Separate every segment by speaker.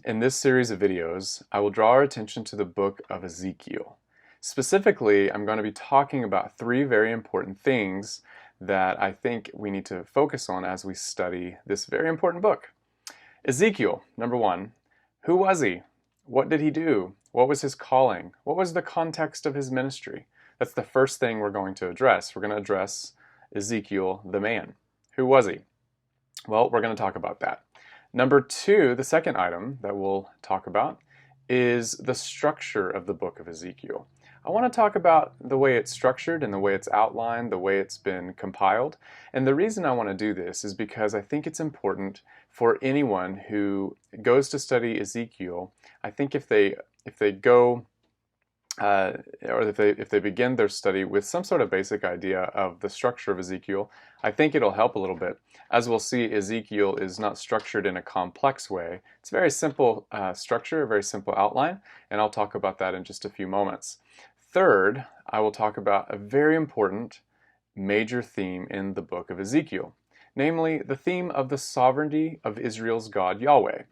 Speaker 1: in this series of videos, I will draw our attention to the book of Ezekiel. Specifically, I'm going to be talking about three very important things that I think we need to focus on as we study this very important book. Ezekiel, number one, who was he? What did he do? What was his calling? What was the context of his ministry? That's the first thing we're going to address. We're going to address Ezekiel, the man. Who was he? Well, we're going to talk about that. Number two, the second item that we'll talk about is the structure of the book of Ezekiel. I want to talk about the way it's structured and the way it's outlined, the way it's been compiled. And the reason I want to do this is because I think it's important for anyone who goes to study Ezekiel. I think if they go or if they begin their study with some sort of basic idea of the structure of Ezekiel, I think it'll help a little bit. As we'll see, Ezekiel is not structured in a complex way. It's a very simple structure, a very simple outline, and I'll talk about that in just a few moments. Third, I will talk about a very important major theme in the book of Ezekiel, namely the theme of the sovereignty of Israel's God, Yahweh.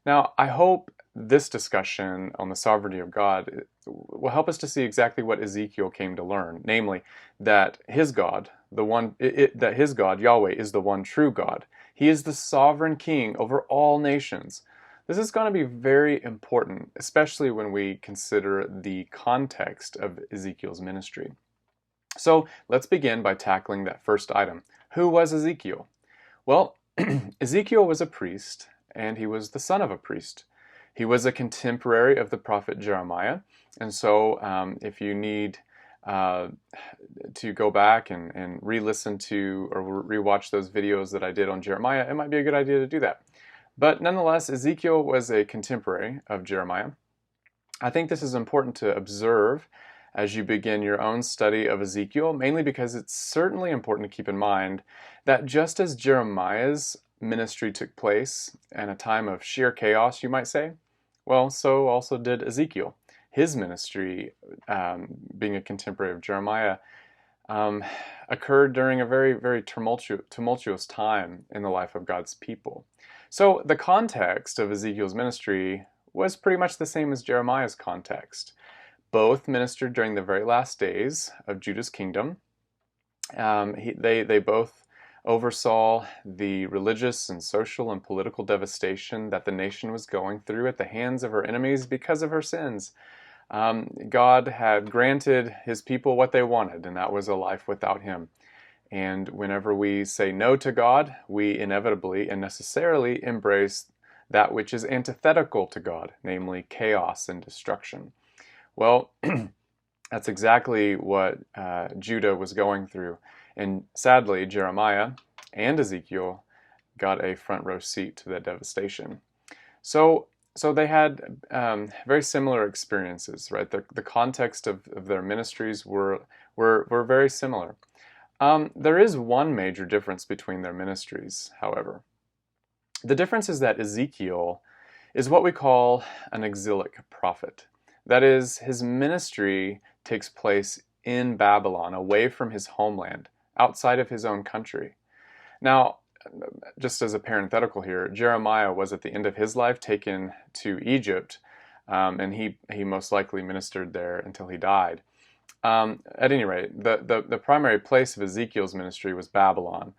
Speaker 1: Now, I hope this discussion on the sovereignty of God will help us to see exactly what Ezekiel came to learn, namely that his God, that his God, Yahweh, is the one true God. He is the sovereign king over all nations. This is going to be very important, especially when we consider the context of Ezekiel's ministry. So let's begin by tackling that first item. Who was Ezekiel? Well, Ezekiel was a priest, and he was the son of a priest. He was a contemporary of the prophet Jeremiah, and so if you need to go back and re-listen to or re-watch those videos that I did on Jeremiah, it might be a good idea to do that. But nonetheless, Ezekiel was a contemporary of Jeremiah. I think this is important to observe as you begin your own study of Ezekiel, mainly because it's certainly important to keep in mind that just as Jeremiah's ministry took place in a time of sheer chaos, you might say, well, so also did Ezekiel. His ministry, being a contemporary of Jeremiah, occurred during a very, very tumultuous time in the life of God's people. So the context of Ezekiel's ministry was pretty much the same as Jeremiah's context. Both ministered during the very last days of Judah's kingdom. They both oversaw the religious and social and political devastation that the nation was going through at the hands of her enemies because of her sins. God had granted his people what they wanted, and that was a life without him. And whenever we say no to God, we inevitably and necessarily embrace that which is antithetical to God, namely chaos and destruction. Well, that's exactly what Judah was going through. And sadly, Jeremiah and Ezekiel got a front row seat to that devastation. So they had very similar experiences, right? The context of their ministries were very similar. There is one major difference between their ministries, however. The difference is that Ezekiel is what we call an exilic prophet. That is, his ministry takes place in Babylon, away from his homeland, outside of his own country. Now, just as a parenthetical here, Jeremiah was at the end of his life taken to Egypt, and he most likely ministered there until he died. At any rate, the primary place of Ezekiel's ministry was Babylon,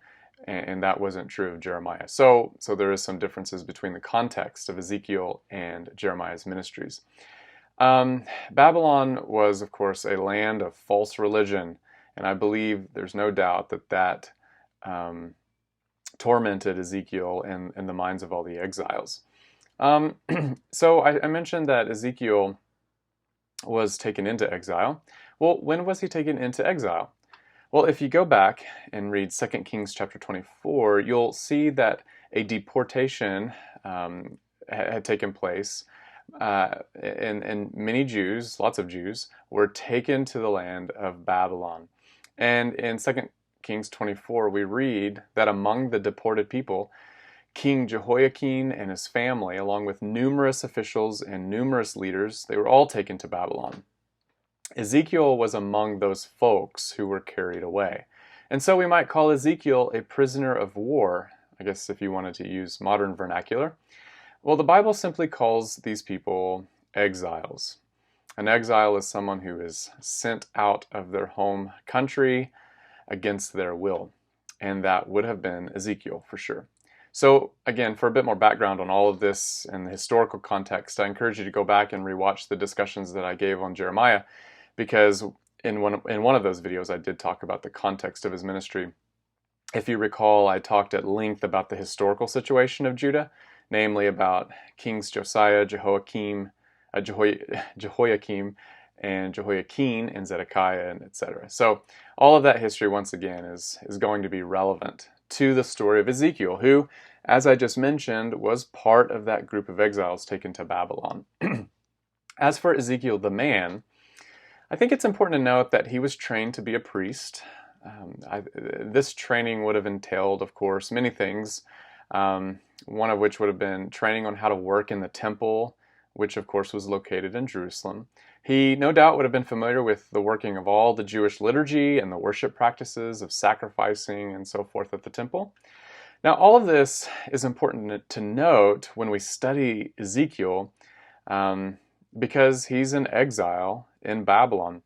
Speaker 1: and that wasn't true of Jeremiah. So there is some differences between the context of Ezekiel and Jeremiah's ministries. Babylon was, of course, a land of false religion, and I believe there's no doubt that tormented Ezekiel in the minds of all the exiles. So I mentioned that Ezekiel was taken into exile. Well, when was he taken into exile? Well, if you go back and read 2 Kings chapter 24, you'll see that a deportation had taken place, and many Jews, lots of Jews, were taken to the land of Babylon. And in 2 Kings 24, we read that among the deported people, King Jehoiakim and his family, along with numerous officials and numerous leaders, they were all taken to Babylon. Ezekiel was among those folks who were carried away. And so we might call Ezekiel a prisoner of war, I guess if you wanted to use modern vernacular. Well, the Bible simply calls these people exiles. An exile is someone who is sent out of their home country against their will. And that would have been Ezekiel for sure. So, again, for a bit more background on all of this and the historical context, I encourage you to go back and rewatch the discussions that I gave on Jeremiah, because in one of those videos I did talk about the context of his ministry. If you recall, I talked at length about the historical situation of Judah, namely about Kings Josiah, Jehoiakim, and Jehoiakim and Zedekiah, and etc. So all of that history, once again, is going to be relevant to the story of Ezekiel, who, as I just mentioned, was part of that group of exiles taken to Babylon. As for Ezekiel the man, I think it's important to note that he was trained to be a priest. This training would have entailed, of course, many things, one of which would have been training on how to work in the temple, which of course was located in Jerusalem. He no doubt would have been familiar with the working of all the Jewish liturgy and the worship practices of sacrificing and so forth at the temple. Now, all of this is important to note when we study Ezekiel, because he's in exile in Babylon.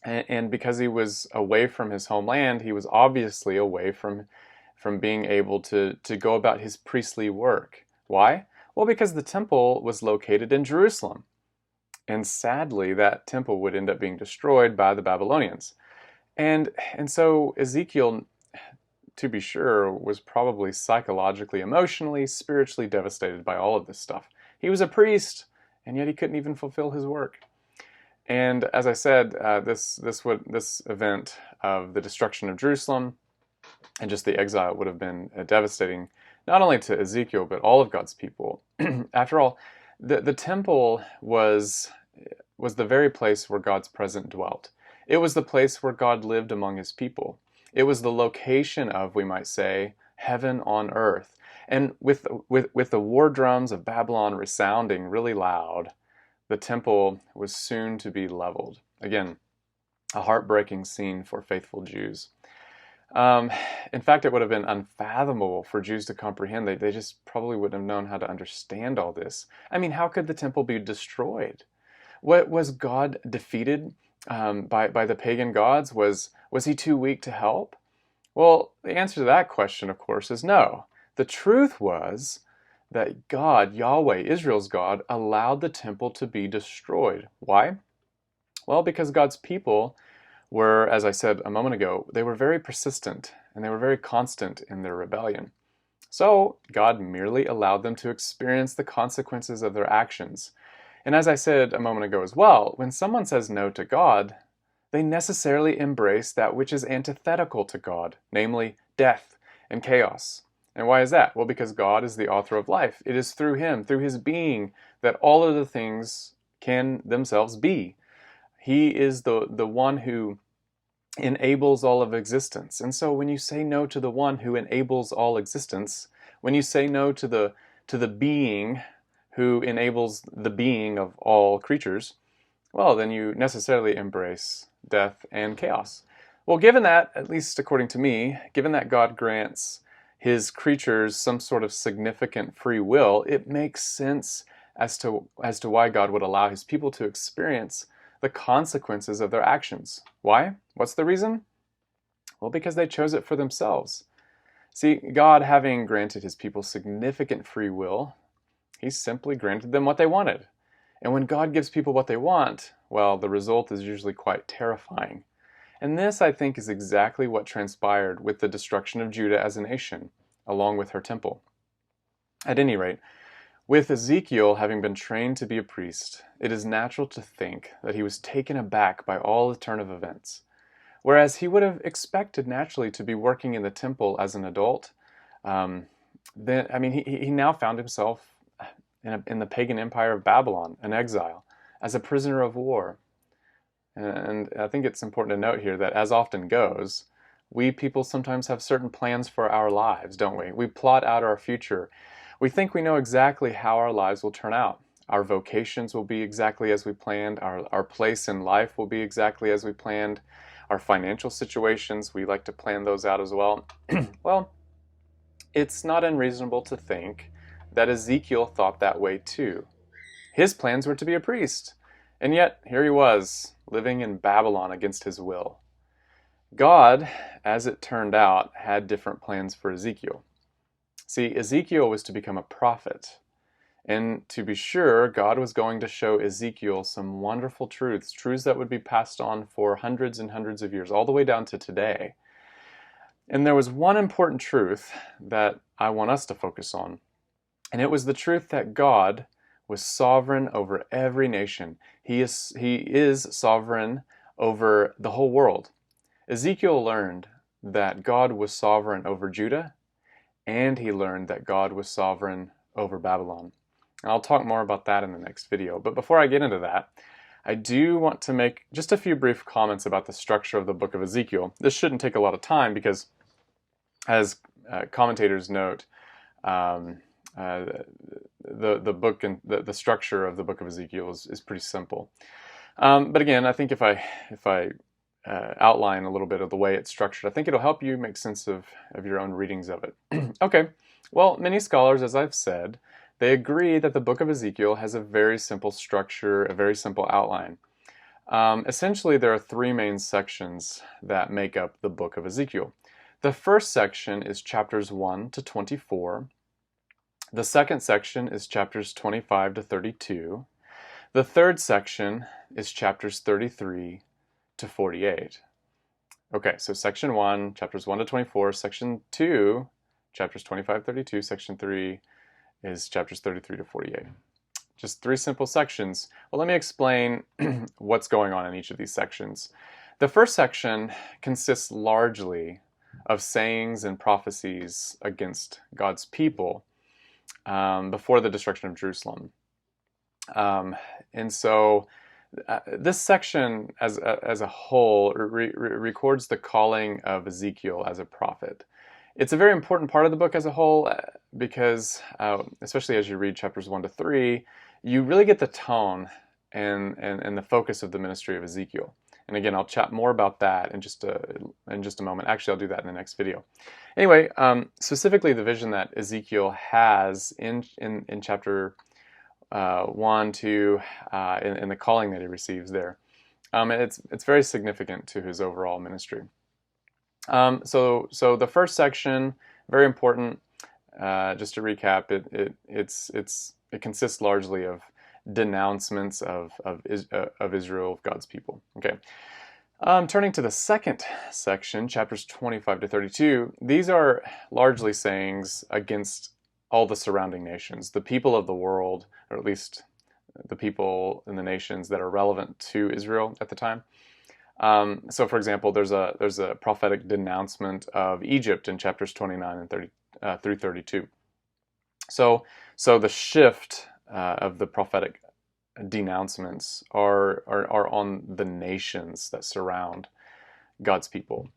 Speaker 1: And because he was away from his homeland, he was obviously away from being able to go about his priestly work. Why? Well, because the temple was located in Jerusalem. And sadly, that temple would end up being destroyed by the Babylonians. And so Ezekiel, to be sure, was probably psychologically, emotionally, spiritually devastated by all of this stuff. He was a priest, and yet he couldn't even fulfill his work. And as I said, this event of the destruction of Jerusalem and just the exile would have been devastating, not only to Ezekiel, but all of God's people. After all, the temple was the very place where God's presence dwelt. It was the place where God lived among his people. It was the location of, we might say, heaven on earth. And with the war drums of Babylon resounding really loud, the temple was soon to be leveled. Again, a heartbreaking scene for faithful Jews. In fact, it would have been unfathomable for Jews to comprehend. They just probably wouldn't have known how to understand all this. I mean, how could the temple be destroyed? What was God defeated by the pagan gods? Was he too weak to help? Well, the answer to that question, of course, is no. The truth was that God, Yahweh, Israel's God, allowed the temple to be destroyed. Why? Well, because God's people were, as I said a moment ago, they were very persistent and they were very constant in their rebellion. So God merely allowed them to experience the consequences of their actions. And as I said a moment ago as well, when someone says no to God, they necessarily embrace that which is antithetical to God, namely death and chaos. And why is that? Well, because God is the author of life. It is through him, through his being, that all of the things can themselves be. He is the one who enables all of existence. And so when you say no to the one who enables all existence, when you say no to the being who enables the being of all creatures, well, then you necessarily embrace death and chaos. Well, given that, at least according to me, given that God grants his creatures some sort of significant free will, it makes sense as to why God would allow his people to experience the consequences of their actions. Why? What's the reason? Well, because they chose it for themselves. See, God, having granted his people significant free will, he simply granted them what they wanted. And when God gives people what they want, well, the result is usually quite terrifying. And this, I think, is exactly what transpired with the destruction of Judah as a nation, along with her temple. At any rate, with Ezekiel having been trained to be a priest, it is natural to think that he was taken aback by all the turn of events. Whereas he would have expected naturally to be working in the temple as an adult, he now found himself in the pagan empire of Babylon, an exile, as a prisoner of war. And I think it's important to note here that, as often goes, we people sometimes have certain plans for our lives, don't we? We plot out our future. We think we know exactly how our lives will turn out. Our vocations will be exactly as we planned. Our place in life will be exactly as we planned. Our financial situations, we like to plan those out as well. Well, it's not unreasonable to think that Ezekiel thought that way too. His plans were to be a priest, and yet here he was, living in Babylon against his will. God, as it turned out, had different plans for Ezekiel. See, Ezekiel was to become a prophet. And to be sure, God was going to show Ezekiel some wonderful truths, truths that would be passed on for hundreds and hundreds of years, all the way down to today. And there was one important truth that I want us to focus on, and it was the truth that God was sovereign over every nation. He is sovereign over the whole world. Ezekiel learned that God was sovereign over Judah, and he learned that God was sovereign over Babylon. I'll talk more about that in the next video. But before I get into that, I do want to make just a few brief comments about the structure of the book of Ezekiel. This shouldn't take a lot of time because, as commentators note, the book and the structure of the book of Ezekiel is pretty simple. But again, I think if I outline a little bit of the way it's structured, I think it'll help you make sense of your own readings of it. Okay, well, many scholars, as I've said, they agree that the book of Ezekiel has a very simple structure, a very simple outline. Essentially, there are three main sections that make up the book of Ezekiel. The first section is chapters 1 to 24. The second section is chapters 25 to 32. The third section is chapters 33 to 48. Okay, so section 1, chapters 1 to 24, section 2, chapters 25 to 32, section 3 is chapters 33 to 48. Just three simple sections. Well, let me explain what's going on in each of these sections. The first section consists largely of sayings and prophecies against God's people before the destruction of Jerusalem. And so this section as a whole records the calling of Ezekiel as a prophet. It's a very important part of the book as a whole because, especially as you read chapters 1 to 3, you really get the tone and the focus of the ministry of Ezekiel. And again, I'll chat more about that in just a moment. Actually, I'll do that in the next video. Anyway, specifically the vision that Ezekiel has in chapter 1, 2, in the calling that he receives there. It's very significant to his overall ministry. So the first section, very important. Just to recap, it consists largely of denouncements of Israel, of God's people. Okay. Turning to the second section, chapters 25 to 32, these are largely sayings against all the surrounding nations, the people of the world, or at least the people in the nations that are relevant to Israel at the time. So, for example, there's a prophetic denouncement of Egypt in chapters 29 and 30 through 32. So the shift of the prophetic denouncements are on the nations that surround God's people.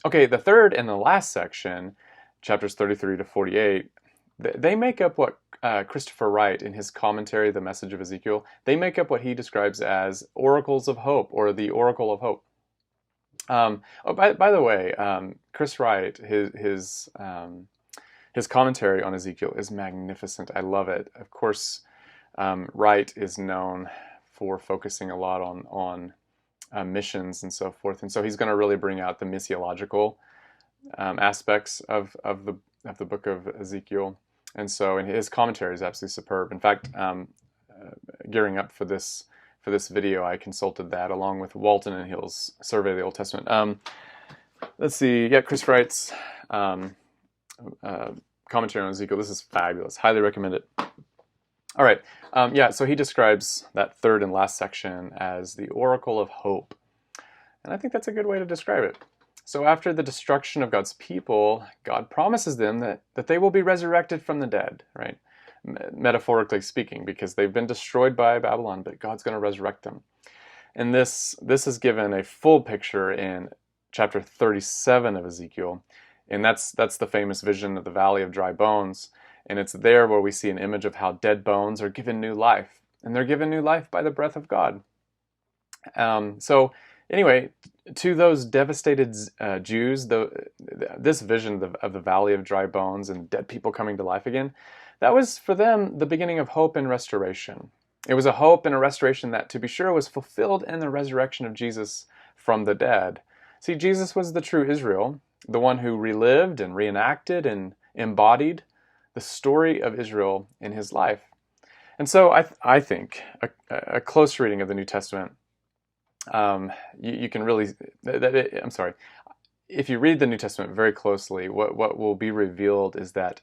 Speaker 1: Okay, the third and the last section, chapters 33 to 48, they make up what Christopher Wright, in his commentary, The Message of Ezekiel, they make up what he describes as oracles of hope, or the oracle of hope. By the way, Chris Wright, his commentary on Ezekiel is magnificent. I love it. Of course, Wright is known for focusing a lot on missions and so forth, and so he's going to really bring out the missiological aspects of the book of Ezekiel. And so, his commentary is absolutely superb. In fact, gearing up for this video, I consulted that along with Walton and Hill's Survey of the Old Testament. Let's see. Yeah, Chris Wright's commentary on Ezekiel. This is fabulous. Highly recommend it. All right. Yeah, so he describes that third and last section as the oracle of hope. And I think that's a good way to describe it. So after the destruction of God's people, God promises them that they will be resurrected from the dead, right? Metaphorically speaking, because they've been destroyed by Babylon, but God's going to resurrect them. And this is given a full picture in chapter 37 of Ezekiel, and that's the famous vision of the Valley of Dry Bones, and it's there where we see an image of how dead bones are given new life, and they're given new life by the breath of God. So anyway, to those devastated Jews, this vision of the Valley of Dry Bones and dead people coming to life again, that was for them the beginning of hope and restoration. It was a hope and a restoration that, to be sure, was fulfilled in the resurrection of Jesus from the dead. See, Jesus was the true Israel, the one who relived and reenacted and embodied the story of Israel in his life. And so I think a close reading of the New Testament, you can really, I'm sorry, if you read the New Testament very closely, what will be revealed is that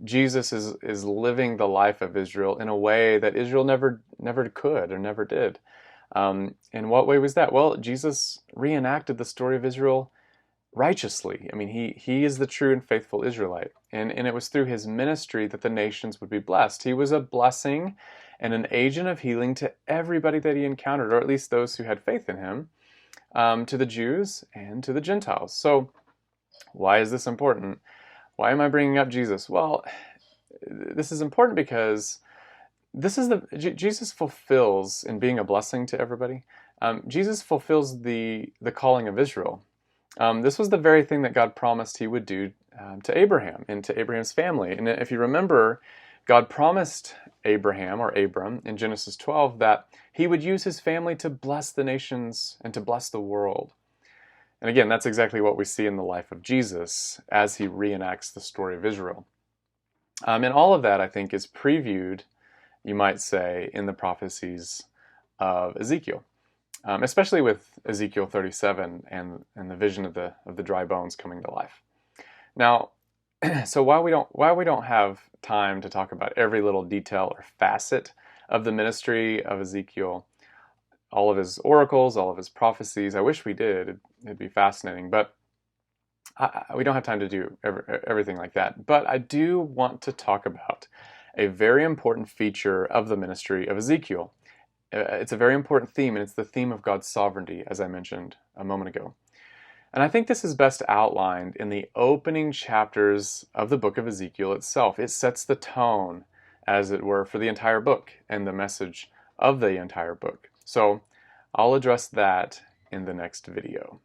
Speaker 1: Jesus is living the life of Israel in a way that Israel never could or never did. In what way was that? Well, Jesus reenacted the story of Israel righteously. I mean, he is the true and faithful Israelite. And it was through his ministry that the nations would be blessed. He was a blessing and an agent of healing to everybody that he encountered, or at least those who had faith in him, to the Jews and to the Gentiles. So why is this important? Why am I bringing up Jesus? Well, this is important because Jesus fulfills, in being a blessing to everybody, Jesus fulfills the calling of Israel. This was the very thing that God promised he would do to Abraham and to Abraham's family. And if you remember, God promised Abraham, or Abram, in Genesis 12, that he would use his family to bless the nations and to bless the world. And again, that's exactly what we see in the life of Jesus as he reenacts the story of Israel. And all of that, I think, is previewed, you might say, in the prophecies of Ezekiel. Especially with Ezekiel 37 and the vision of the dry bones coming to life. Now, so while we don't have time to talk about every little detail or facet of the ministry of Ezekiel, all of his oracles, all of his prophecies, I wish we did. It'd be fascinating, but we don't have time to do everything like that. But I do want to talk about a very important feature of the ministry of Ezekiel. It's a very important theme, and it's the theme of God's sovereignty, as I mentioned a moment ago. And I think this is best outlined in the opening chapters of the book of Ezekiel itself. It sets the tone, as it were, for the entire book and the message of the entire book. So I'll address that in the next video.